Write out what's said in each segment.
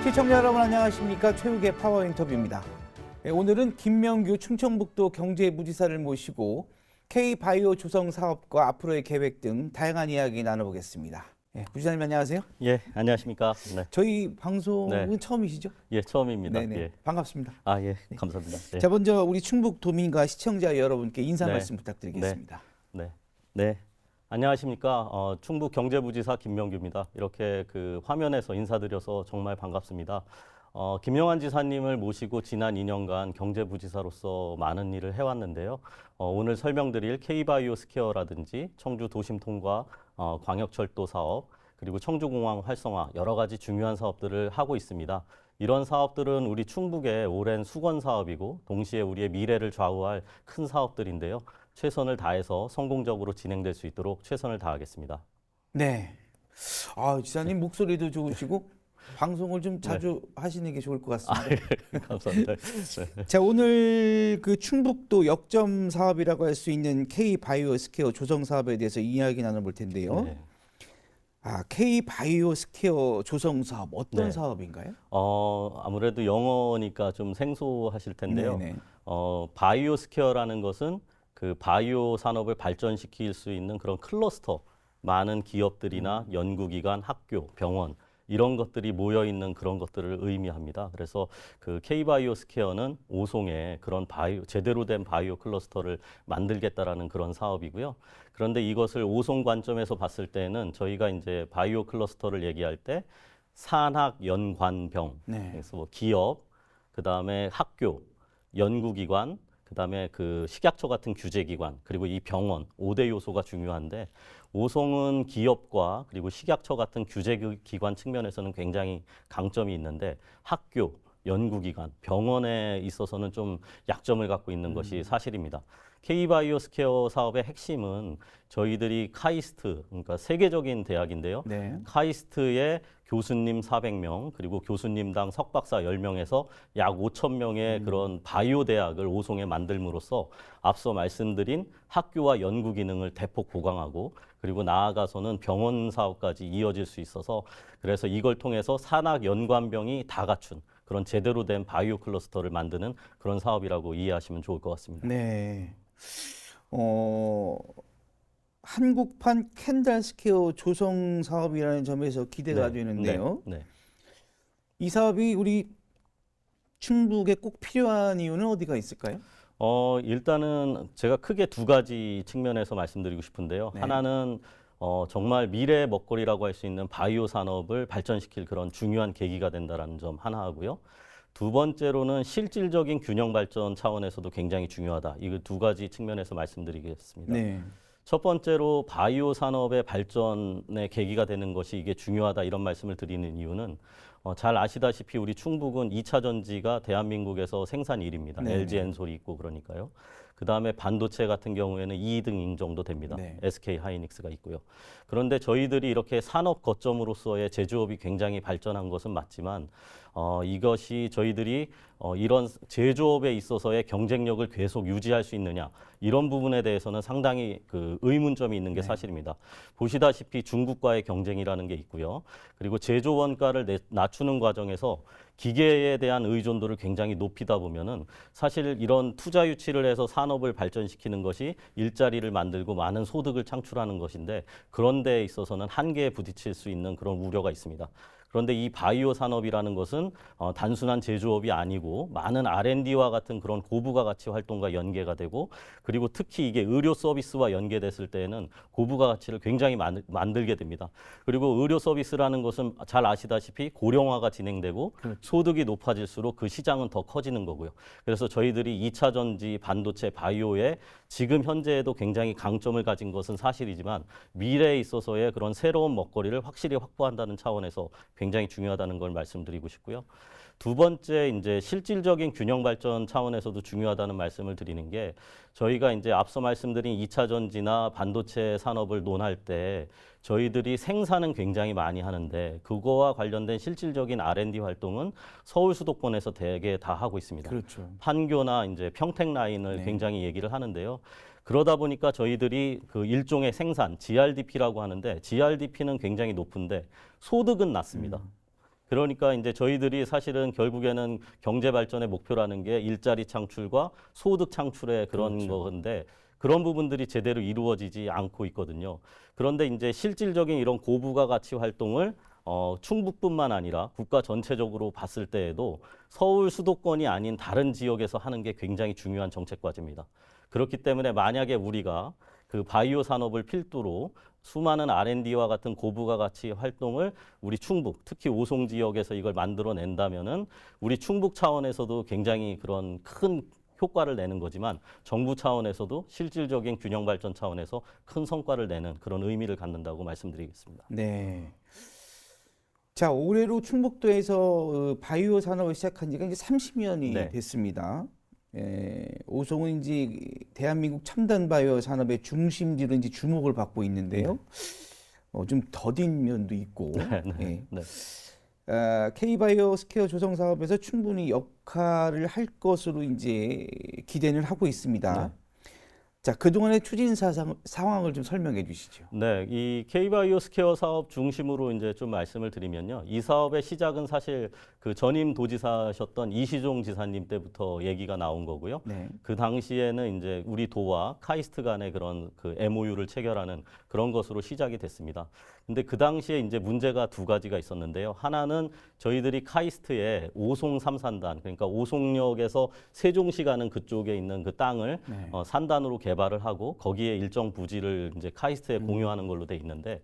시청자 여러분 안녕하십니까. 최욱의 파워 인터뷰입니다. 오늘은 김명규 충청북도 경제부지사를 모시고 K바이오 조성 사업과 앞으로의 계획 등 다양한 이야기 나눠보겠습니다. 부지사님 안녕하세요. 예, 안녕하십니까. 네. 저희 방송은 처음이시죠? 예, 처음입니다. 네네. 예. 반갑습니다. 예, 감사합니다. 네. 자, 먼저 우리 충북도민과 시청자 여러분께 인사 네. 말씀 부탁드리겠습니다. 네. 안녕하십니까. 충북 경제부지사 김명규입니다. 이렇게 그 화면에서 인사드려서 정말 반갑습니다. 김영환 지사님을 모시고 지난 2년간 경제부지사로서 많은 일을 해왔는데요. 오늘 설명드릴 K바이오 스퀘어라든지 청주 도심 통과 광역철도 사업, 그리고 청주공항 활성화 여러 가지 중요한 사업들을 하고 있습니다. 이런 사업들은 우리 충북의 오랜 수건 사업이고 동시에 우리의 미래를 좌우할 큰 사업들인데요. 최선을 다해서 성공적으로 진행될 수 있도록 최선을 다하겠습니다. 네. 지사님 목소리도 좋으시고 방송을 좀 자주 하시는 게 좋을 것 같습니다. 감사합니다. 네. 자, 오늘 그 충북도 역점 사업이라고 할 수 있는 K바이오 스퀘어 조성 사업에 대해서 이야기 나눠볼 텐데요. 네. K바이오 스퀘어 조성 사업 어떤 네. 사업인가요? 아무래도 영어니까 좀 생소하실 텐데요. 네네. 바이오 스퀘어라는 것은 그 바이오 산업을 발전시킬 수 있는 그런 클러스터, 많은 기업들이나 연구기관, 학교, 병원 이런 것들이 모여 있는 그런 것들을 의미합니다. 그래서 그 K바이오 스퀘어는 오송에 그런 제대로 된 바이오 클러스터를 만들겠다라는 그런 사업이고요. 그런데 이것을 오송 관점에서 봤을 때는 저희가 이제 바이오 클러스터를 얘기할 때 산학, 연관, 병, 네. 그래서 뭐 기업, 그다음에 학교, 연구기관, 그다음에 그 식약처 같은 규제기관, 그리고 이 병원 5대 요소가 중요한데 오송은 기업과 그리고 식약처 같은 규제기관 측면에서는 굉장히 강점이 있는데 학교, 연구기관, 병원에 있어서는 좀 약점을 갖고 있는 것이 사실입니다. K바이오 스퀘어 사업의 핵심은 저희들이 카이스트, 그러니까 세계적인 대학인데요. 네. 카이스트의 교수님 400명, 그리고 교수님당 석박사 10명에서 약 5,000명의 그런 바이오 대학을 오송에 만들므로써 앞서 말씀드린 학교와 연구 기능을 대폭 보강하고 그리고 나아가서는 병원 사업까지 이어질 수 있어서 그래서 이걸 통해서 산학 연관병이 다 갖춘 그런 제대로 된 바이오 클러스터를 만드는 그런 사업이라고 이해하시면 좋을 것 같습니다. 네. 한국판 캔달 스퀘어 조성 사업이라는 점에서 기대가 되는데요. 네. 이 사업이 우리 충북에 꼭 필요한 이유는 어디가 있을까요? 일단은 제가 크게 두 가지 측면에서 말씀드리고 싶은데요. 네. 하나는 정말 미래의 먹거리라고 할 수 있는 바이오 산업을 발전시킬 그런 중요한 계기가 된다는 점 하나 하고요. 두 번째로는 실질적인 균형 발전 차원에서도 굉장히 중요하다. 이 두 가지 측면에서 말씀드리겠습니다. 네. 첫 번째로 바이오 산업의 발전의 계기가 되는 것이 이게 중요하다 이런 말씀을 드리는 이유는 잘 아시다시피 우리 충북은 2차 전지가 대한민국에서 생산 1위입니다. 네. LG 엔솔이 있고 그러니까요. 그다음에 반도체 같은 경우에는 2등 정도 됩니다. 네. SK 하이닉스가 있고요. 그런데 저희들이 이렇게 산업 거점으로서의 제조업이 굉장히 발전한 것은 맞지만 이것이 저희들이 이런 제조업에 있어서의 경쟁력을 계속 유지할 수 있느냐 이런 부분에 대해서는 상당히 그 의문점이 있는 게 사실입니다. 보시다시피 중국과의 경쟁이라는 게 있고요. 그리고 제조 원가를 낮추는 과정에서 기계에 대한 의존도를 굉장히 높이다 보면은 사실 이런 투자 유치를 해서 산업을 발전시키는 것이 일자리를 만들고 많은 소득을 창출하는 것인데 그런 데에 있어서는 한계에 부딪힐 수 있는 그런 우려가 있습니다. 그런데 이 바이오 산업이라는 것은 단순한 제조업이 아니고 많은 R&D와 같은 그런 고부가 가치 활동과 연계가 되고 그리고 특히 이게 의료 서비스와 연계됐을 때에는 고부가 가치를 굉장히 만들게 됩니다. 그리고 의료 서비스라는 것은 잘 아시다시피 고령화가 진행되고 소득이 높아질수록 그 시장은 더 커지는 거고요. 그래서 저희들이 2차 전지, 반도체, 바이오에 지금 현재에도 굉장히 강점을 가진 것은 사실이지만 미래에 있어서의 그런 새로운 먹거리를 확실히 확보한다는 차원에서 굉장히 중요하다는 걸 말씀드리고 싶고요. 두 번째 이제 실질적인 균형 발전 차원에서도 중요하다는 말씀을 드리는 게 저희가 이제 앞서 말씀드린 2차 전지나 반도체 산업을 논할 때 저희들이 생산은 굉장히 많이 하는데 그거와 관련된 실질적인 R&D 활동은 서울 수도권에서 대개 다 하고 있습니다. 그렇죠. 판교나 이제 평택 라인을 굉장히 얘기를 하는데요. 그러다 보니까 저희들이 그 일종의 생산, GRDP라고 하는데 GRDP는 굉장히 높은데 소득은 낮습니다. 그러니까 이제 저희들이 사실은 결국에는 경제 발전의 목표라는 게 일자리 창출과 소득 창출의 그런 그렇죠. 건데 그런 부분들이 제대로 이루어지지 않고 있거든요. 그런데 이제 실질적인 이런 고부가 가치 활동을 충북뿐만 아니라 국가 전체적으로 봤을 때에도 서울 수도권이 아닌 다른 지역에서 하는 게 굉장히 중요한 정책 과제입니다. 그렇기 때문에 만약에 우리가 그 바이오 산업을 필두로 수많은 R&D와 같은 고부가 가치 활동을 우리 충북, 특히 오송 지역에서 이걸 만들어낸다면은 우리 충북 차원에서도 굉장히 그런 큰 효과를 내는 거지만 정부 차원에서도 실질적인 균형 발전 차원에서 큰 성과를 내는 그런 의미를 갖는다고 말씀드리겠습니다. 네. 자, 올해로 충북도에서 바이오 산업을 시작한 지가 이제 30년이 네. 됐습니다. 오송은 이제 대한민국 첨단 바이오 산업의 중심지로 이제 주목을 받고 있는데요. 좀 더딘 면도 있고. 예. 네. K바이오 스퀘어 조성 사업에서 충분히 역할을 할 것으로 이제 기대를 하고 있습니다. 네. 자, 그동안의 추진 상황을 좀 설명해 주시죠. 네, 이 K바이오 스퀘어 사업 중심으로 이제 좀 말씀을 드리면요. 이 사업의 시작은 사실 그 전임 도지사셨던 이시종 지사님 때부터 얘기가 나온 거고요. 네. 그 당시에는 이제 우리 도와 카이스트 간의 그런 그 MOU를 체결하는 그런 것으로 시작이 됐습니다. 근데 그 당시에 이제 문제가 두 가지가 있었는데요. 하나는 저희들이 카이스트에 오송 3산단, 그러니까 오송역에서 세종시 가는 그쪽에 있는 그 땅을 네. 산단으로 개발을 하고 거기에 일정 부지를 이제 카이스트에 공유하는 걸로 돼 있는데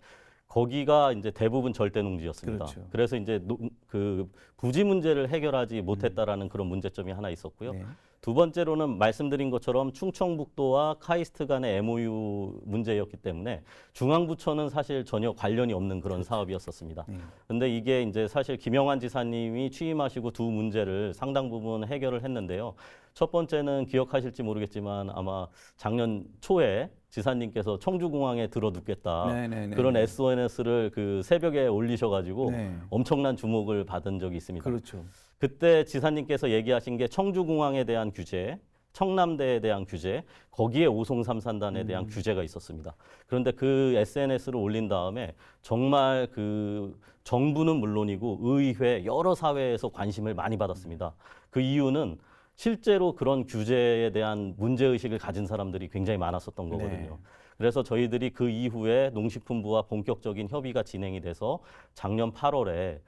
거기가 이제 대부분 절대 농지였습니다. 그렇죠. 그래서 이제 그 부지 문제를 해결하지 못했다라는 그런 문제점이 하나 있었고요. 네. 두 번째로는 말씀드린 것처럼 충청북도와 카이스트 간의 MOU 문제였기 때문에 중앙부처는 사실 전혀 관련이 없는 그런 사업이었었습니다. 근데 이게 이제 사실 김영환 지사님이 취임하시고 두 문제를 상당 부분 해결을 했는데요. 첫 번째는 기억하실지 모르겠지만 아마 작년 초에 지사님께서 청주공항에 들어눕겠다. 네네네. 그런 SNS를 그 새벽에 올리셔가지고 네. 엄청난 주목을 받은 적이 있습니다. 그렇죠. 그때 지사님께서 얘기하신 게 청주공항에 대한 규제, 청남대에 대한 규제, 거기에 오송 3산단에 대한 규제가 있었습니다. 그런데 그 SNS를 올린 다음에 정말 그 정부는 물론이고 의회, 여러 사회에서 관심을 많이 받았습니다. 그 이유는 실제로 그런 규제에 대한 문제의식을 가진 사람들이 굉장히 많았었던 거거든요. 네. 그래서 저희들이 그 이후에 농식품부와 본격적인 협의가 진행이 돼서 작년 8월에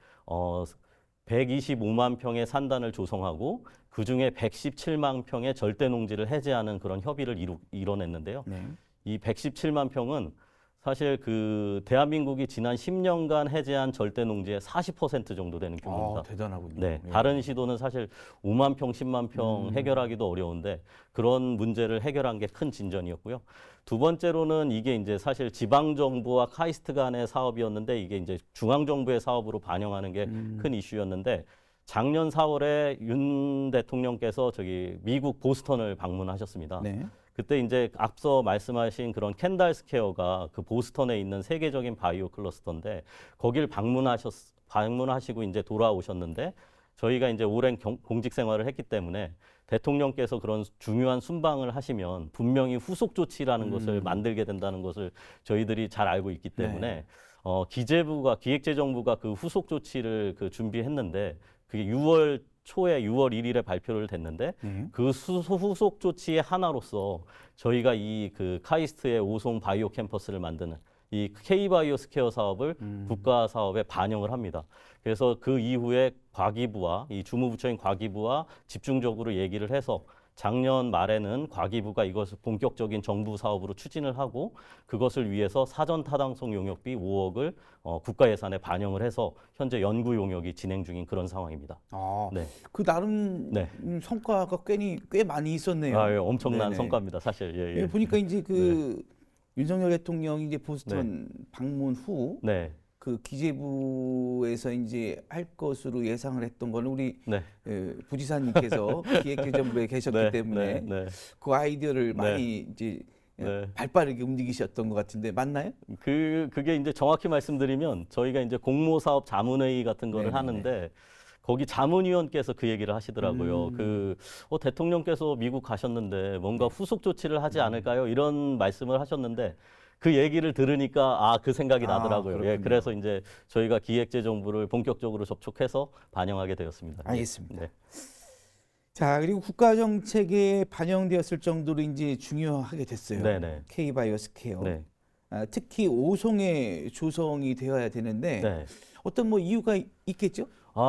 125만 평의 산단을 조성하고 그중에 117만 평의 절대 농지를 해제하는 그런 협의를 이뤄냈는데요. 네. 이 117만 평은 사실 그 대한민국이 지난 10년간 해제한 절대 농지의 40% 정도 되는 규모입니다. 대단하군요. 네, 예. 다른 시도는 사실 5만 평, 10만 평 해결하기도 어려운데 그런 문제를 해결한 게 큰 진전이었고요. 두 번째로는 이게 이제 사실 지방 정부와 카이스트 간의 사업이었는데 이게 이제 중앙 정부의 사업으로 반영하는 게 큰 이슈였는데 작년 4월에 윤 대통령께서 저기 미국 보스턴을 방문하셨습니다. 네. 그때 이제 앞서 말씀하신 그런 캔달 스퀘어가 그 보스턴에 있는 세계적인 바이오 클러스터인데 거길 방문하시고 이제 돌아오셨는데 저희가 이제 오랜 공직 생활을 했기 때문에 대통령께서 그런 중요한 순방을 하시면 분명히 후속 조치라는 것을 만들게 된다는 것을 저희들이 잘 알고 있기 때문에 기재부가 기획재정부가 그 후속 조치를 그 준비했는데 그게 6월 초에 6월 1일에 발표를 됐는데 그 후속 조치의 하나로서 저희가 이 그 카이스트의 오송 바이오 캠퍼스를 만드는 이 K바이오 스퀘어 사업을 국가 사업에 반영을 합니다. 그래서 그 이후에 과기부와 이 주무부처인 과기부와 집중적으로 얘기를 해서 작년 말에는 과기부가 이것을 본격적인 정부 사업으로 추진을 하고 그것을 위해서 사전 타당성 용역비 5억을 국가 예산에 반영을 해서 현재 연구 용역이 진행 중인 그런 상황입니다. 네. 그 나름 네. 성과가 꽤 많이 있었네요. 예, 엄청난 네네. 성과입니다, 사실. 예, 예. 보니까 이제 그 윤석열 대통령이 이제 보스턴 방문 후 네. 그 기재부에서 이제 할 것으로 예상을 했던 거는 우리 네. 부지사님께서 기획재정부에 계셨기 네, 때문에 네. 그 아이디어를 많이 이제 네. 발빠르게 움직이셨던 것 같은데 맞나요? 그게 이제 정확히 말씀드리면 저희가 이제 공모사업 자문회의 같은 거를 네네네. 하는데 거기 자문위원께서 그 얘기를 하시더라고요. 대통령께서 미국 가셨는데 뭔가 후속 조치를 하지 않을까요? 이런 말씀을 하셨는데 그 얘기를 들으니까 그 생각이 나더라고요. 그렇군요. 그래서 이제 저희가 기획재정부를 본격적으로 접촉해서 반영하게 되었습니다. 알겠습니다. 네. 자, 그리고 국가 정책에 반영되었을 정도로 이제 중요하게 됐어요. 네네. K바이오 스퀘어. 네. 특히 오송에 조성이 되어야 되는데 네. 어떤 뭐 이유가 있겠죠?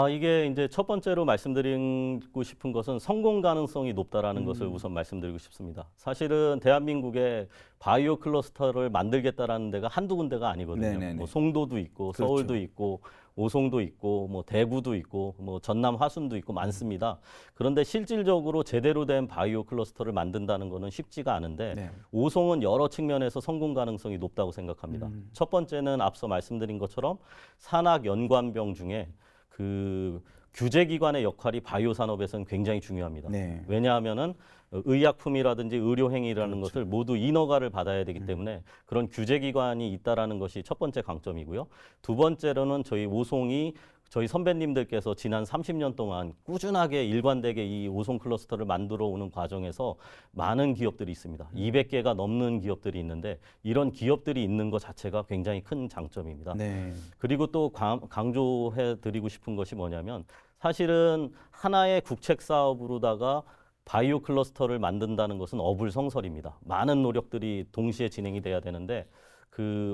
이게 이제 첫 번째로 말씀드리고 싶은 것은 성공 가능성이 높다라는 것을 우선 말씀드리고 싶습니다. 사실은 대한민국에 바이오 클러스터를 만들겠다라는 데가 한두 군데가 아니거든요. 네네네. 뭐 송도도 있고 그렇죠. 서울도 있고 오송도 있고 뭐 대구도 있고 뭐 전남 화순도 있고 많습니다. 그런데 실질적으로 제대로 된 바이오 클러스터를 만든다는 것은 쉽지가 않은데 네. 오송은 여러 측면에서 성공 가능성이 높다고 생각합니다. 첫 번째는 앞서 말씀드린 것처럼 산학 연관병 중에 그 규제기관의 역할이 바이오 산업에서는 굉장히 중요합니다. 네. 왜냐하면은 의약품이라든지 의료행위라는 그렇죠. 것을 모두 인허가를 받아야 되기 때문에 그런 규제기관이 있다라는 것이 첫 번째 강점이고요. 두 번째로는 저희 오송이 저희 선배님들께서 지난 30년 동안 꾸준하게 일관되게 이 오송 클러스터를 만들어 오는 과정에서 많은 기업들이 있습니다. 200개가 넘는 기업들이 있는데 이런 기업들이 있는 것 자체가 굉장히 큰 장점입니다. 네. 그리고 또 강조해 드리고 싶은 것이 뭐냐면 사실은 하나의 국책 사업으로다가 바이오 클러스터를 만든다는 것은 어불성설입니다. 많은 노력들이 동시에 진행이 돼야 되는데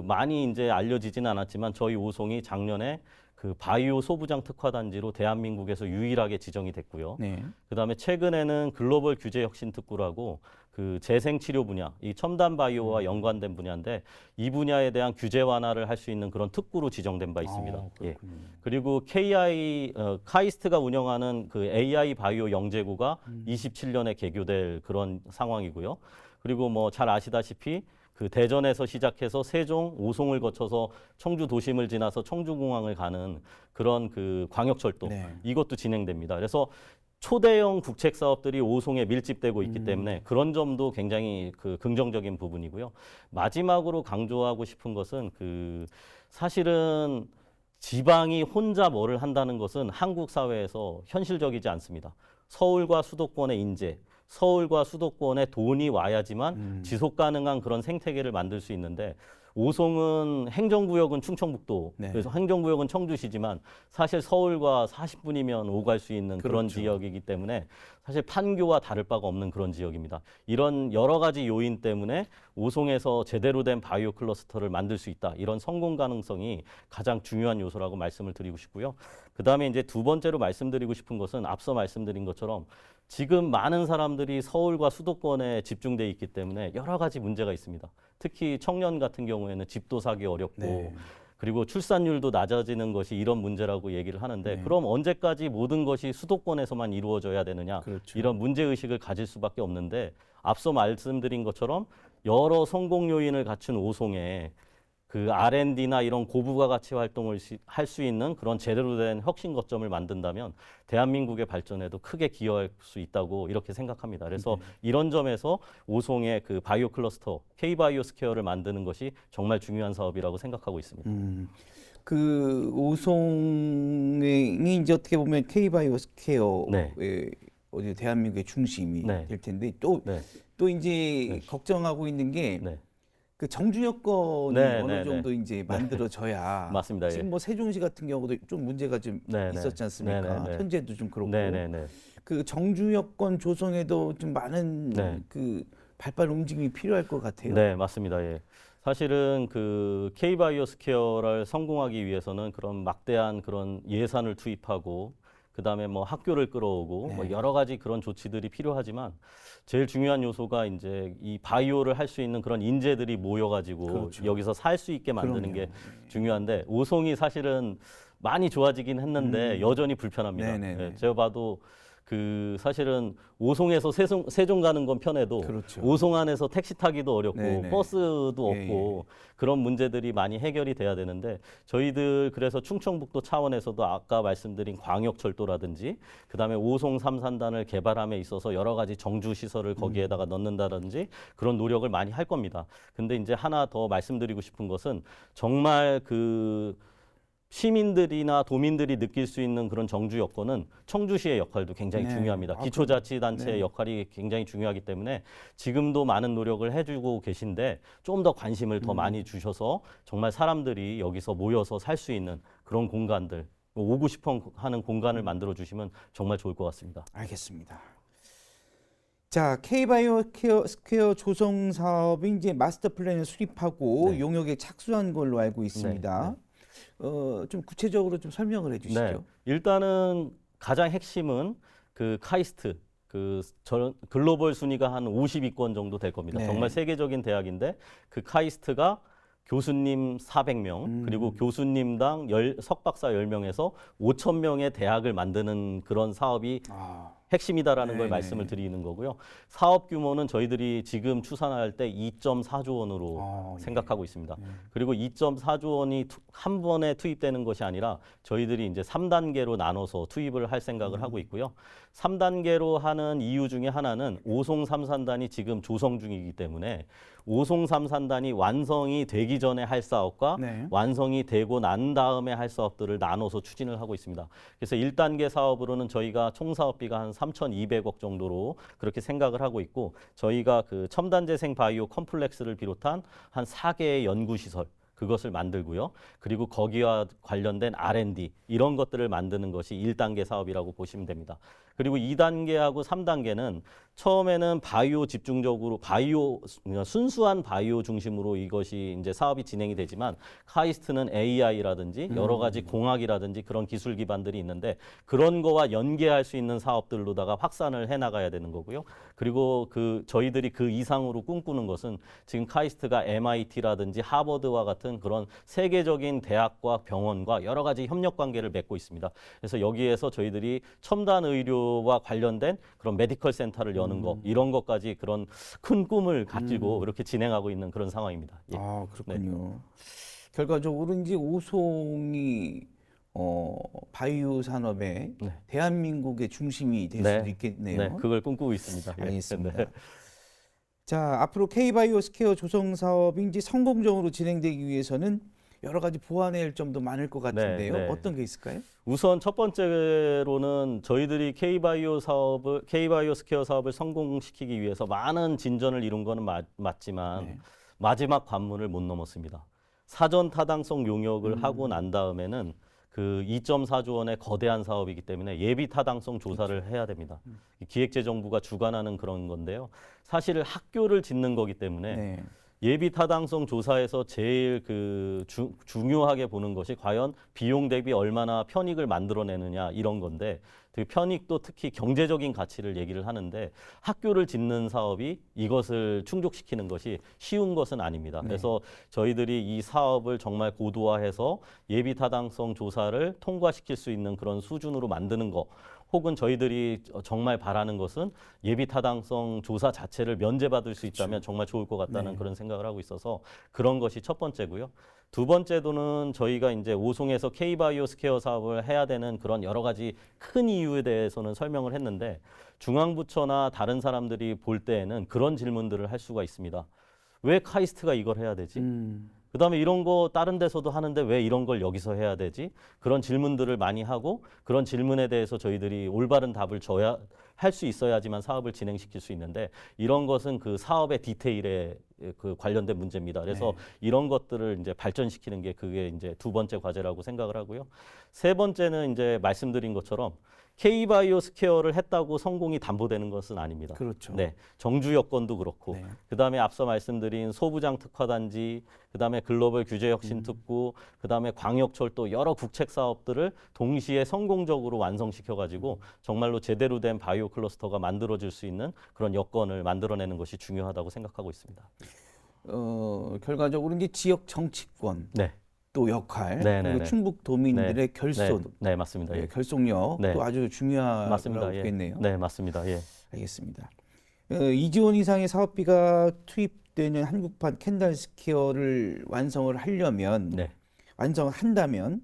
많이 이제 알려지지는 않았지만 저희 오송이 작년에 그 바이오 소부장 특화단지로 대한민국에서 유일하게 지정이 됐고요. 네. 그다음에 최근에는 글로벌 규제 혁신 특구라고 그 재생 치료 분야, 이 첨단 바이오와 연관된 분야인데 이 분야에 대한 규제 완화를 할 수 있는 그런 특구로 지정된 바 있습니다. 그리고 카이스트가 운영하는 그 AI 바이오 영재구가 27년에 개교될 그런 상황이고요. 그리고 뭐 잘 아시다시피 그 대전에서 시작해서 세종, 오송을 거쳐서 청주 도심을 지나서 청주공항을 가는 그런 그 광역철도 네. 이것도 진행됩니다. 그래서 초대형 국책 사업들이 오송에 밀집되고 있기 때문에 그런 점도 굉장히 그 긍정적인 부분이고요. 마지막으로 강조하고 싶은 것은 사실은 지방이 혼자 뭐를 한다는 것은 한국 사회에서 현실적이지 않습니다. 서울과 수도권의 인재, 서울과 수도권에 돈이 와야지만 지속 가능한 그런 생태계를 만들 수 있는데 오송은 행정구역은 충청북도, 네. 그래서 행정구역은 청주시지만 사실 서울과 40분이면 오갈 수 있는 그런 그렇죠. 지역이기 때문에 사실 판교와 다를 바가 없는 그런 지역입니다. 이런 여러 가지 요인 때문에 오송에서 제대로 된 바이오 클러스터를 만들 수 있다. 이런 성공 가능성이 가장 중요한 요소라고 말씀을 드리고 싶고요. 그다음에 이제 두 번째로 말씀드리고 싶은 것은 앞서 말씀드린 것처럼 지금 많은 사람들이 서울과 수도권에 집중돼 있기 때문에 여러 가지 문제가 있습니다. 특히 청년 같은 경우에는 집도 사기 어렵고 네. 그리고 출산율도 낮아지는 것이 이런 문제라고 얘기를 하는데 네. 그럼 언제까지 모든 것이 수도권에서만 이루어져야 되느냐 그렇죠. 이런 문제의식을 가질 수밖에 없는데 앞서 말씀드린 것처럼 여러 성공 요인을 갖춘 오송에 그 R&D나 이런 고부가 가치 활동을 할 수 있는 그런 제대로 된 혁신 거점을 만든다면 대한민국의 발전에도 크게 기여할 수 있다고 이렇게 생각합니다. 그래서 이런 점에서 오송의 그 바이오 클러스터 K바이오 스퀘어를 만드는 것이 정말 중요한 사업이라고 생각하고 있습니다. 그 오송이 이제 어떻게 보면 K바이오 스퀘어의 네. 어디 대한민국의 중심이 네. 될 텐데 또 이제 걱정하고 있는 게 네. 그 정주 여건이 네, 어느 네, 정도 이제 만들어져야 맞습니다. 예. 지금 뭐 세종시 같은 경우도 좀 문제가 좀 네, 네. 있었지 않습니까? 네, 네, 네. 현재도 좀 그렇고 네네네. 그 정주 여건 조성에도 좀 많은 네. 그 발발 움직임이 필요할 것 같아요. 네, 맞습니다. 예. 사실은 그 K바이오 스퀘어를 성공하기 위해서는 그런 막대한 그런 예산을 투입하고 그다음에 뭐 학교를 끌어오고 뭐 여러 가지 그런 조치들이 필요하지만 제일 중요한 요소가 이제 이 바이오를 할 수 있는 그런 인재들이 모여가지고 그렇죠. 여기서 살 수 있게 만드는 그럼요. 게 중요한데 오송이 사실은 많이 좋아지긴 했는데 여전히 불편합니다. 네네네. 예, 제가 봐도 그 사실은 오송에서 세종 가는 건 편해도 그렇죠. 오송 안에서 택시 타기도 어렵고 네네. 버스도 예, 없고 그런 문제들이 많이 해결이 돼야 되는데 저희들 그래서 충청북도 차원에서도 아까 말씀드린 광역철도라든지 그다음에 오송 3산단을 개발함에 있어서 여러 가지 정주 시설을 거기에다가 넣는다든지 그런 노력을 많이 할 겁니다. 근데 이제 하나 더 말씀드리고 싶은 것은 정말 시민들이나 도민들이 느낄 수 있는 그런 정주 여건은 청주시의 역할도 굉장히 네. 중요합니다. 아, 기초자치단체의 네. 역할이 굉장히 중요하기 때문에 지금도 많은 노력을 해주고 계신데 좀 더 관심을 더 많이 주셔서 정말 사람들이 여기서 모여서 살 수 있는 그런 공간들, 오고 싶어 하는 공간을 만들어 주시면 정말 좋을 것 같습니다. 알겠습니다. 자, K바이오 스퀘어 조성 사업이 이제 마스터 플랜을 수립하고 네. 용역에 착수한 걸로 알고 있습니다. 좀 구체적으로 좀 설명을 해주시죠. 네, 일단은 가장 핵심은 그 카이스트 글로벌 순위가 한 50위권 정도 될 겁니다. 네. 정말 세계적인 대학인데 그 카이스트가 교수님 400명 그리고 교수님당 석박사 10명에서 5,000명의 대학을 만드는 그런 사업이 아, 핵심이다라는 걸 네네. 말씀을 드리는 거고요. 사업 규모는 저희들이 지금 추산할 때 2.4조 원으로 예. 생각하고 있습니다. 그리고 2.4조 원이 한 번에 투입되는 것이 아니라 저희들이 이제 3단계로 나눠서 투입을 할 생각을 하고 있고요. 3단계로 하는 이유 중에 하나는 오송 3산단이 지금 조성 중이기 때문에 오송 3산단이 완성이 되기 전에 할 사업과 네. 완성이 되고 난 다음에 할 사업들을 나눠서 추진을 하고 있습니다. 그래서 1단계 사업으로는 저희가 총 사업비가 한 3,200억 정도로 그렇게 생각을 하고 있고 저희가 그 첨단재생 바이오 컴플렉스를 비롯한 한 4개의 연구시설 그것을 만들고요. 그리고 거기와 관련된 R&D 이런 것들을 만드는 것이 1단계 사업이라고 보시면 됩니다. 그리고 2단계하고 3단계는 처음에는 바이오 집중적으로 순수한 바이오 중심으로 이것이 이제 사업이 진행이 되지만 카이스트는 AI라든지 여러 가지 공학이라든지 그런 기술 기반들이 있는데 그런 거와 연계할 수 있는 사업들로다가 확산을 해 나가야 되는 거고요. 그리고 저희들이 그 이상으로 꿈꾸는 것은 지금 카이스트가 MIT라든지 하버드와 같은 그런 세계적인 대학과 병원과 여러 가지 협력 관계를 맺고 있습니다. 그래서 여기에서 저희들이 첨단 의료와 관련된 그런 메디컬 센터를 여는 거 이런 것까지 그런 큰 꿈을 가지고 이렇게 진행하고 있는 그런 상황입니다. 예. 아, 그렇군요. 결과적으로 이제 오송이 바이오 산업의 네. 대한민국의 중심이 될 네. 수도 있겠네요. 네, 그걸 꿈꾸고 있습니다. 예. 알겠습니다. 네. 자, 앞으로 K바이오 스퀘어 조성 사업이 이제 성공적으로 진행되기 위해서는 여러 가지 보완해야 할 점도 많을 것 같은데요. 네. 어떤 게 있을까요? 우선 첫 번째로는 저희들이 K바이오 스퀘어 사업을 성공시키기 위해서 많은 진전을 이룬 거는 맞지만 네. 마지막 관문을 못 넘었습니다. 사전 타당성 용역을 하고 난 다음에는 그 2.4조 원의 거대한 사업이기 때문에 예비 타당성 조사를 해야 됩니다. 기획재정부가 주관하는 그런 건데요. 사실 학교를 짓는 거기 때문에 네. 예비 타당성 조사에서 제일 중요하게 보는 것이 과연 비용 대비 얼마나 편익을 만들어내느냐 이런 건데 그 편익도 특히 경제적인 가치를 얘기를 하는데 학교를 짓는 사업이 이것을 충족시키는 것이 쉬운 것은 아닙니다. 그래서 저희들이 이 사업을 정말 고도화해서 예비 타당성 조사를 통과시킬 수 있는 그런 수준으로 만드는 거 혹은 저희들이 정말 바라는 것은 예비 타당성 조사 자체를 면제받을 수 있다면 정말 좋을 것 같다는 그런 생각을 하고 있어서 그런 것이 첫 번째고요. 두 번째로는 저희가 이제 오송에서 K바이오 스퀘어 사업을 해야 되는 그런 여러 가지 큰 이유에 대해서는 설명을 했는데 중앙부처나 다른 사람들이 볼 때에는 그런 질문들을 할 수가 있습니다. 왜 카이스트가 이걸 해야 되지? 그다음에 이런 거 다른 데서도 하는데 왜 이런 걸 여기서 해야 되지? 그런 질문들을 많이 하고 그런 질문에 대해서 저희들이 올바른 답을 줘야 할 수 있어야지만 사업을 진행시킬 수 있는데 이런 것은 그 사업의 디테일에 그 관련된 문제입니다. 그래서 이런 것들을 이제 발전시키는 게 그게 이제 두 번째 과제라고 생각을 하고요. 세 번째는 이제 말씀드린 것처럼 K바이오 스퀘어를 했다고 성공이 담보되는 것은 아닙니다. 그렇죠. 네, 정주 여건도 그렇고, 네. 그다음에 앞서 말씀드린 소부장 특화단지, 그다음에 글로벌 규제혁신특구, 그다음에 광역철도 여러 국책 사업들을 동시에 성공적으로 완성시켜가지고 정말로 제대로 된 바이오 클러스터가 만들어질 수 있는 그런 여건을 만들어내는 것이 중요하다고 생각하고 있습니다. 결과적으로 이제 지역 정치권 네, 또 역할 네네네. 그리고 충북 도민들의 결손, 네, 맞습니다. 예. 결속력 네. 또 아주 중요하다고 맞습니다. 예. 보겠네요. 네, 맞습니다. 예. 알겠습니다. 2조 원 이상의 사업비가 투입되는 한국판 캔달 스퀘어를 완성을 하려면 네. 완성한다면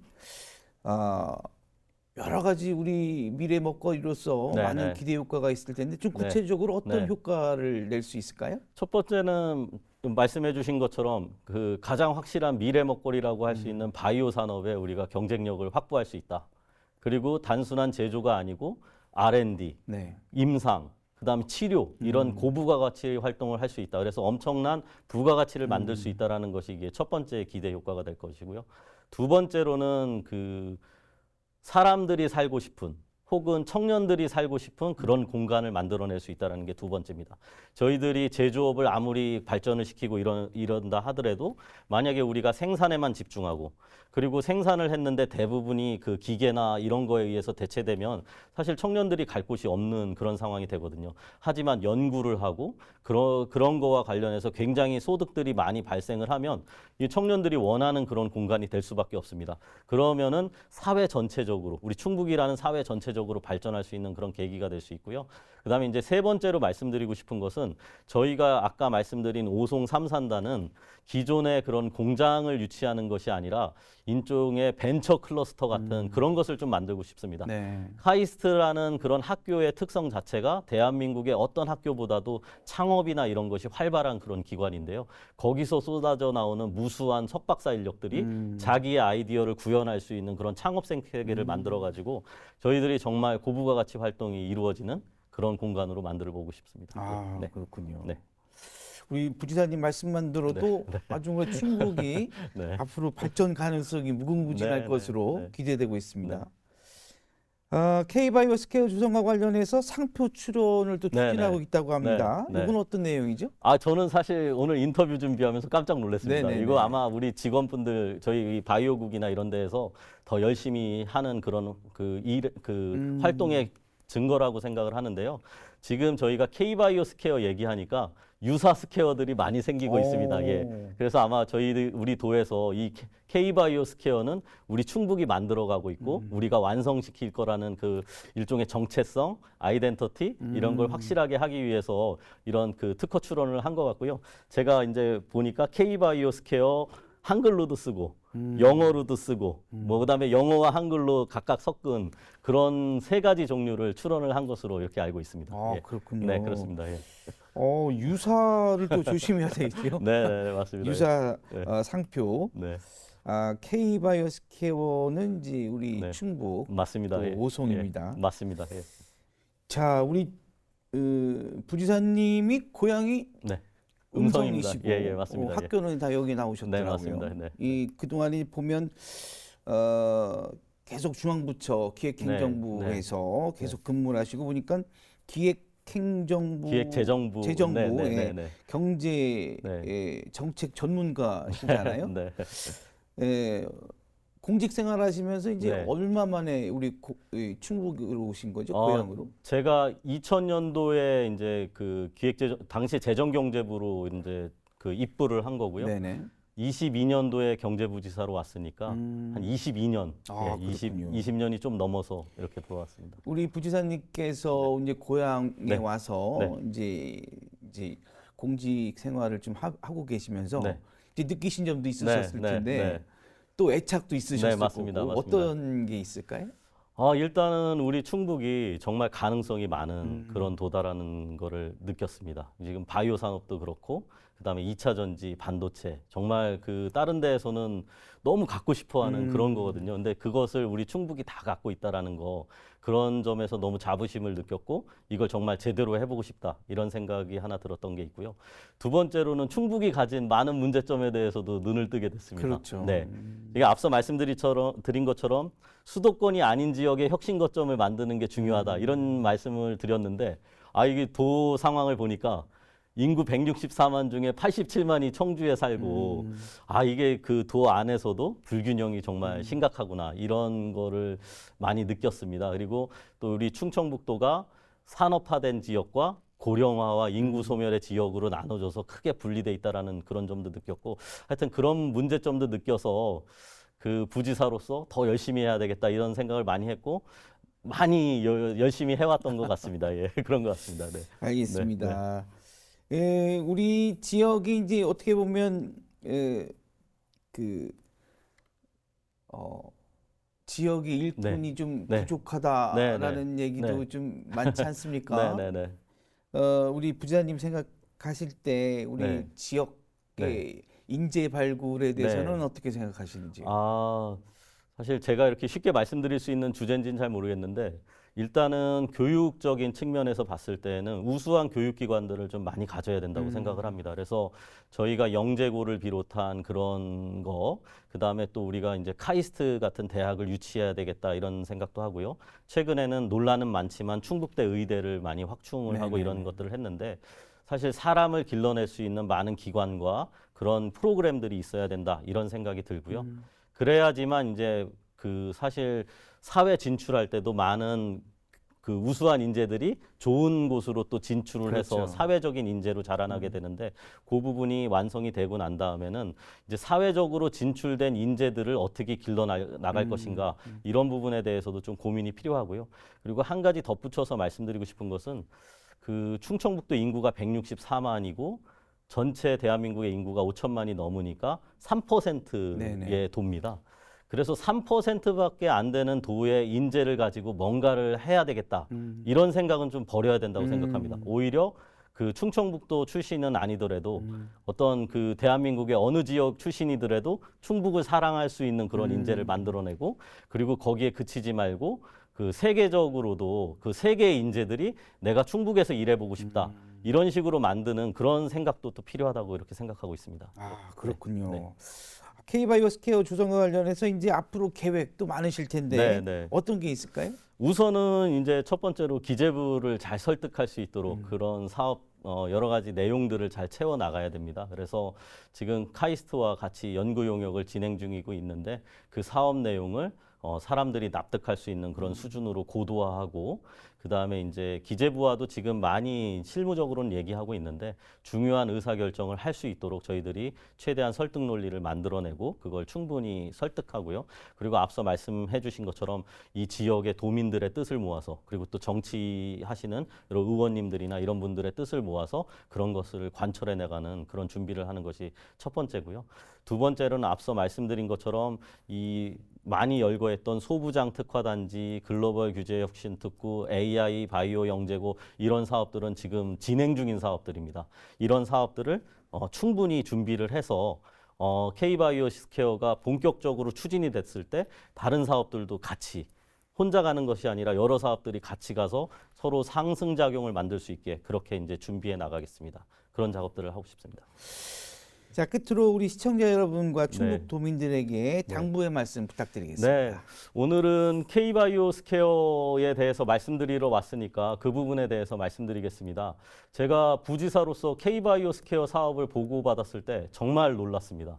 여러 가지 우리 미래 먹거리로서 네, 많은 네. 기대 효과가 있을 텐데 좀 네. 구체적으로 어떤 네. 효과를 낼 수 있을까요? 첫 번째는 또 말씀해 주신 것처럼 그 가장 확실한 미래 먹거리라고 할 수 있는 바이오 산업에 우리가 경쟁력을 확보할 수 있다. 그리고 단순한 제조가 아니고 R&D, 네. 임상, 그다음에 치료 이런 고부가가치 활동을 할 수 있다. 그래서 엄청난 부가가치를 만들 수 있다라는 것이 이게 첫 번째 기대 효과가 될 것이고요. 두 번째로는 그 사람들이 살고 싶은 혹은 청년들이 살고 싶은 그런 공간을 만들어낼 수 있다는 게 두 번째입니다. 저희들이 제조업을 아무리 발전을 시키고 이런다 하더라도 만약에 우리가 생산에만 집중하고 그리고 생산을 했는데 대부분이 그 기계나 이런 거에 의해서 대체되면 사실 청년들이 갈 곳이 없는 그런 상황이 되거든요. 하지만 연구를 하고 그런 거와 관련해서 굉장히 소득들이 많이 발생을 하면 이 청년들이 원하는 그런 공간이 될 수밖에 없습니다. 그러면은 사회 전체적으로 우리 충북이라는 사회 전체적으로 발전할 수 있는 그런 계기가 될 수 있고요. 그다음에 이제 세 번째로 말씀드리고 싶은 것은 저희가 아까 말씀드린 오송 삼산단은 기존의 그런 공장을 유치하는 것이 아니라 일종의 벤처 클러스터 같은 그런 것을 좀 만들고 싶습니다. 네. 카이스트라는 그런 학교의 특성 자체가 대한민국의 어떤 학교보다도 창업이나 이런 것이 활발한 그런 기관인데요. 거기서 쏟아져 나오는 무수한 석박사 인력들이 자기의 아이디어를 구현할 수 있는 그런 창업생 세계를 만들어가지고 저희들이 정말 고부가 가치 활동이 이루어지는 그런 공간으로 만들어 보고 싶습니다. 아, 네. 그렇군요. 네. 우리 부지사님 말씀만 들어도 아주 뭐 충북이 네. 앞으로 발전 가능성이 무궁무진할 네, 것으로 네. 기대되고 있습니다. 네. K바이오 스퀘어 조성과 관련해서 상표 출원을 또 네, 추진하고 네. 있다고 합니다. 네, 네. 이건 어떤 내용이죠? 저는 사실 오늘 인터뷰 준비하면서 깜짝 놀랐습니다. 네네네. 이거 아마 우리 직원분들 저희 이 바이오국이나 이런 데에서 더 열심히 하는 그런 활동의 증거라고 생각을 하는데요. 지금 저희가 K바이오 스퀘어 얘기하니까 유사 스퀘어들이 많이 생기고 있습니다. 예. 그래서 아마 우리 도에서 이 K바이오 스퀘어는 우리 충북이 만들어가고 있고 우리가 완성시킬 거라는 그 일종의 정체성, 아이덴티티 이런 걸 확실하게 하기 위해서 이런 그 특허 출원을 한 것 같고요. 제가 이제 보니까 K바이오 스퀘어 한글로도 쓰고 영어로도 쓰고 뭐 그다음에 영어와 한글로 각각 섞은 그런 세 가지 종류를 출원을 한 것으로 이렇게 알고 있습니다. 아, 예. 그렇군요. 네, 그렇습니다. 예. 유사를 또 조심해야 되겠죠. 네, 네, 맞습니다. 유사 네. 상표. 네, K바이오 스퀘어는 이제 우리 네. 충북 맞습니다. 또 예. 오송입니다. 예. 맞습니다. 예. 자, 우리 부지사님이 고향이 네. 음성입니다. 음성이시고 예, 예, 맞습니다. 예. 학교는 다 여기 네, 나오셨더라고요. 맞습니다. 네. 이 그동안이 보면 계속 중앙부처 기획행정부에서 계속 근무를 하시고 보니까 기획행정부, 기획재정부, 재정부, 네, 네, 예, 네, 네. 경제 네. 정책 전문가시잖아요. 네. 예, 공직 생활하시면서 이제 네. 얼마 만에 이 충북으로 오신 거죠, 고향으로? 제가 2000년도에 이제 그 당시 재정경제부로 이제 그 입부를 한 거고요. 네네. 22년도에 경제부지사로 왔으니까 한 22년, 아, 예, 그렇군요. 20년이 좀 넘어서 이렇게 들어왔습니다. 우리 부지사님께서 이제 고향에 네. 와서 네. 이제 공직 생활을 좀 하고 계시면서 네. 이제 느끼신 점도 있으셨을 네, 텐데 네. 또 애착도 있으셨을 네, 맞습니다. 거고 맞습니다. 어떤 게 있을까요? 일단은 우리 충북이 정말 가능성이 많은 그런 도다라는 거를 느꼈습니다. 지금 바이오 산업도 그렇고 그다음에 2차 전지, 반도체 정말 그 다른 데에서는 너무 갖고 싶어 하는 그런 거거든요. 근데 그것을 우리 충북이 다 갖고 있다라는 거 그런 점에서 너무 자부심을 느꼈고 이걸 정말 제대로 해보고 싶다 이런 생각이 하나 들었던 게 있고요. 두 번째로는 충북이 가진 많은 문제점에 대해서도 눈을 뜨게 됐습니다. 그렇죠. 네, 이게 앞서 드린 것처럼 수도권이 아닌 지역의 혁신 거점을 만드는 게 중요하다 이런 말씀을 드렸는데 이게 도 상황을 보니까 인구 164만 중에 87만이 청주에 살고 이게 그 도 안에서도 불균형이 정말 심각하구나 이런 거를 많이 느꼈습니다. 그리고 또 우리 충청북도가 산업화된 지역과 고령화와 인구 소멸의 지역으로 나눠져서 크게 분리돼 있다라는 그런 점도 느꼈고 하여튼 그런 문제점도 느껴서 그 부지사로서 더 열심히 해야 되겠다 이런 생각을 많이 했고 많이 열심히 해왔던 것 같습니다. 예, 그런 것 같습니다. 네. 알겠습니다. 우리 지역이 이제 어떻게 보면 지역의 일꾼이 좀 네. 부족하다라는 네. 얘기도 네. 좀 많지 않습니까? 네. 우리 부지사님 생각하실 때 우리 네. 지역 인재 발굴에 대해서는 네. 어떻게 생각하시는지요? 사실 제가 이렇게 쉽게 말씀드릴 수 있는 주제인지는 잘 모르겠는데 일단은 교육적인 측면에서 봤을 때는 우수한 교육기관들을 좀 많이 가져야 된다고 생각을 합니다. 그래서 저희가 영재고를 비롯한 그런 거, 그다음에 또 우리가 이제 카이스트 같은 대학을 유치해야 되겠다 이런 생각도 하고요. 최근에는 논란은 많지만 충북대 의대를 많이 확충을 하고 이런 것들을 했는데 사실 사람을 길러낼 수 있는 많은 기관과 그런 프로그램들이 있어야 된다 이런 생각이 들고요. 그래야지만 이제 그 사실 사회 진출할 때도 많은 그 우수한 인재들이 좋은 곳으로 또 진출을 해서 그렇죠. 사회적인 인재로 자라나게 되는데 그 부분이 완성이 되고 난 다음에는 이제 사회적으로 진출된 인재들을 어떻게 길러 나갈 것인가 이런 부분에 대해서도 좀 고민이 필요하고요. 그리고 한 가지 덧붙여서 말씀드리고 싶은 것은 그 충청북도 인구가 164만이고 전체 대한민국의 인구가 5천만이 넘으니까 3%의 네네. 도입니다. 그래서 3%밖에 안 되는 도의 인재를 가지고 뭔가를 해야 되겠다. 이런 생각은 좀 버려야 된다고 생각합니다. 오히려 그 충청북도 출신은 아니더라도 어떤 그 대한민국의 어느 지역 출신이더라도 충북을 사랑할 수 있는 그런 인재를 만들어내고 그리고 거기에 그치지 말고 그 세계적으로도 그 세계의 인재들이 내가 충북에서 일해보고 싶다. 이런 식으로 만드는 그런 생각도 또 필요하다고 이렇게 생각하고 있습니다. 그렇군요. 네. K바이오 스퀘어 조성과 관련해서 이제 앞으로 계획도 많으실 텐데 네. 어떤 게 있을까요? 우선은 이제 첫 번째로 기재부를 잘 설득할 수 있도록 그런 사업 여러 가지 내용들을 잘 채워 나가야 됩니다. 그래서 지금 카이스트와 같이 연구 용역을 진행 중이고 있는데 그 사업 내용을 사람들이 납득할 수 있는 그런 수준으로 고도화하고 그다음에 이제 기재부와도 지금 많이 실무적으로는 얘기하고 있는데 중요한 의사결정을 할 수 있도록 저희들이 최대한 설득 논리를 만들어내고 그걸 충분히 설득하고요. 그리고 앞서 말씀해 주신 것처럼 이 지역의 도민들의 뜻을 모아서 그리고 또 정치하시는 여러 의원님들이나 이런 분들의 뜻을 모아서 그런 것을 관철해 나가는 그런 준비를 하는 것이 첫 번째고요. 두 번째로는 앞서 말씀드린 것처럼 이 많이 열거했던 소부장 특화단지, 글로벌 규제 혁신 특구, AI, 바이오 영재고 이런 사업들은 지금 진행 중인 사업들입니다. 이런 사업들을 충분히 준비를 해서 K바이오 스퀘어가 본격적으로 추진이 됐을 때 다른 사업들도 같이 혼자 가는 것이 아니라 여러 사업들이 같이 가서 서로 상승작용을 만들 수 있게 그렇게 이제 준비해 나가겠습니다. 그런 작업들을 하고 싶습니다. 자, 끝으로 우리 시청자 여러분과 충북 네. 도민들에게 당부의 말씀 부탁드리겠습니다. 네, 오늘은 K바이오 스퀘어에 대해서 말씀드리러 왔으니까 그 부분에 대해서 말씀드리겠습니다. 제가 부지사로서 K바이오 스퀘어 사업을 보고받았을 때 정말 놀랐습니다.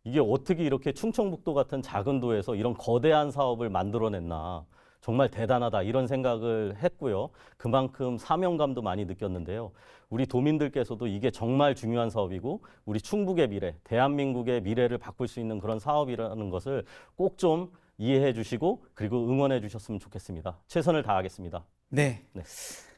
이게 어떻게 이렇게 충청북도 같은 작은 도에서 이런 거대한 사업을 만들어냈나. 정말 대단하다 이런 생각을 했고요. 그만큼 사명감도 많이 느꼈는데요. 우리 도민들께서도 이게 정말 중요한 사업이고 우리 충북의 미래, 대한민국의 미래를 바꿀 수 있는 그런 사업이라는 것을 꼭 좀 이해해 주시고 그리고 응원해 주셨으면 좋겠습니다. 최선을 다하겠습니다. 네. 네.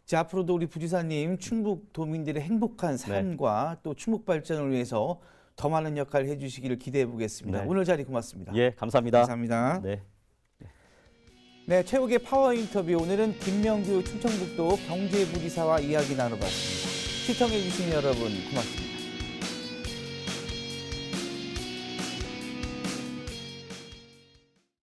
자, 앞으로도 우리 부지사님 충북 도민들의 행복한 삶과 또 충북 발전을 위해서 더 많은 역할을 해주시기를 기대해 보겠습니다. 네. 오늘 자리 고맙습니다. 예, 감사합니다. 감사합니다. 네. 네, 최욱의 파워 인터뷰 오늘은 김명규 충청북도 경제부지사와 이야기 나눠봤습니다. 시청해주신 여러분 고맙습니다.